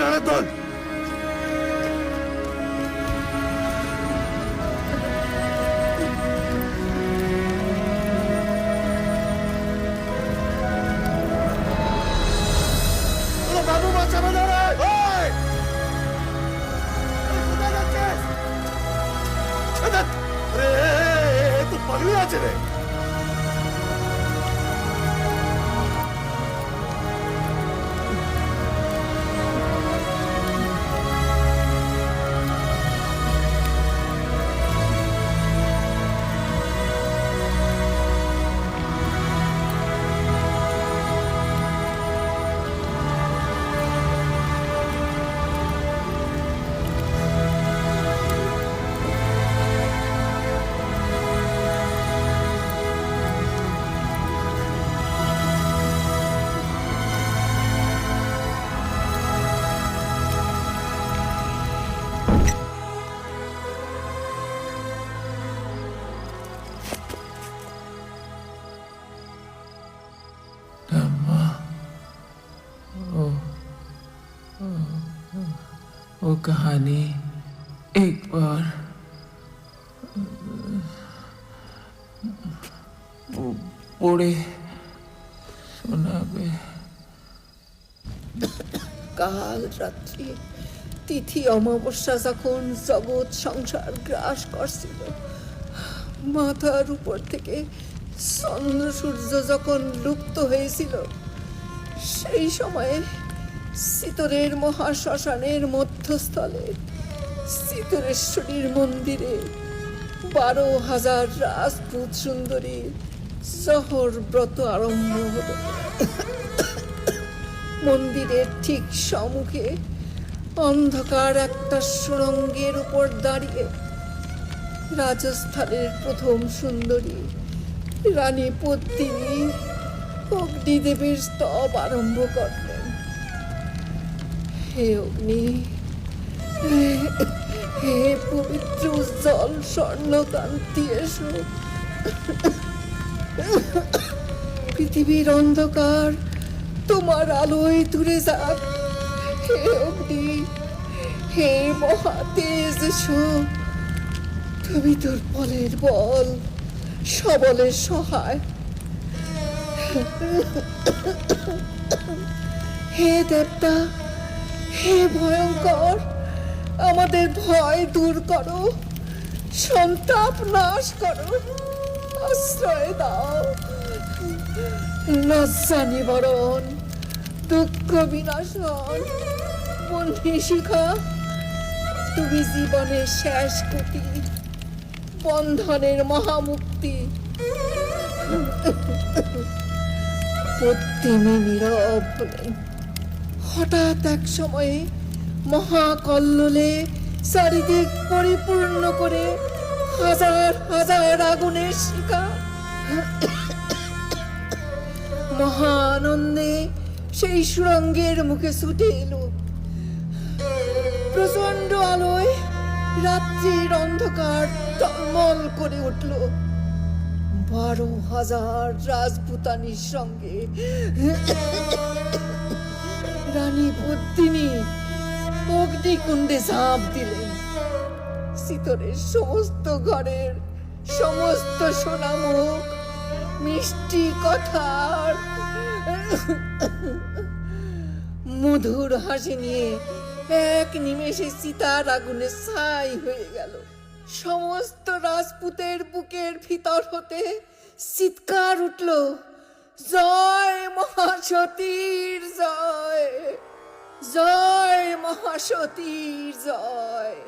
রানার বাবু বাঁচাবে না রে! কোথায় যাচ্ছিস? তো পাগলি আছে রে। वो कहानी एक बार পড়ে শোনাবে। কাল রাত্রি তিথি অমাবস্যা যখন জগৎ সংসার গ্রাস করছিল, মাথার উপর থেকে চন্দ্র সূর্য যখন লুপ্ত হয়েছিল, সেই সময়ে চিতরের মহাশ্মশানের মধ্যস্থলে চিতরেশ্বরীর মন্দিরে 12,000 রাজপুত সুন্দরী জহর ব্রত আরম্ভ হলো। মন্দিরের ঠিক সম্মুখে অন্ধকার একটা সুড়ঙ্গের উপর দাঁড়িয়ে রাজস্থানের প্রথম সুন্দরী রানী পদ্মিনী অগ্নিদেবীর স্তব আরম্ভ করলেন। হে অগ্নি, হে পবিত্র উজ্জ্বল স্বর্ণকান্তি, এসো। পৃথিবীর অন্ধকার তোমার আলোয় দূরে যাক। হে অগ্নি, হে মহাতেজ, এসো। তুমি তোর বলের বল, সবলের সহায়। হে দেবতা, হে ভয়ঙ্কর, আমাদের ভয় দূর করো, সন্তাপ নাশ করো, আশ্রয় দাও। লজ্জা নিবারণ, দুঃখ বিনাশন, বন্ধি শিখা, তুমি জীবনের শেষ গতি, বন্ধনের মহামুক্তি। পদ্মিনী নীরব হলেন। হঠাৎ এক সময়ে মহাকল্লোলে চারিদিক পরিপূর্ণ করে হাজার হাজার আগুনের শিখা। মহা আনন্দে সেই সুড়ঙ্গের মুখে ছুটে এলো। প্রচন্ড আলোয় রাত্রির অন্ধকার টলমল করে উঠল। 12,000 রাজপুতানির সঙ্গে রানী পদ্মিনী অগ্নিকুণ্ডে ঝাঁপ দিলেন। চিতরের সমস্ত ঘরের সমস্ত সোনামুখ মিষ্টি কথার মধুর হাসি নিয়ে এক নিমেষে চিতার আগুনে ছাই হয়ে গেল। সমস্ত রাজপুতের বুকের ভিতর হতে চিৎকার উঠল, জয় মহাসতীর জয়, জয় মহাসতীর জয়।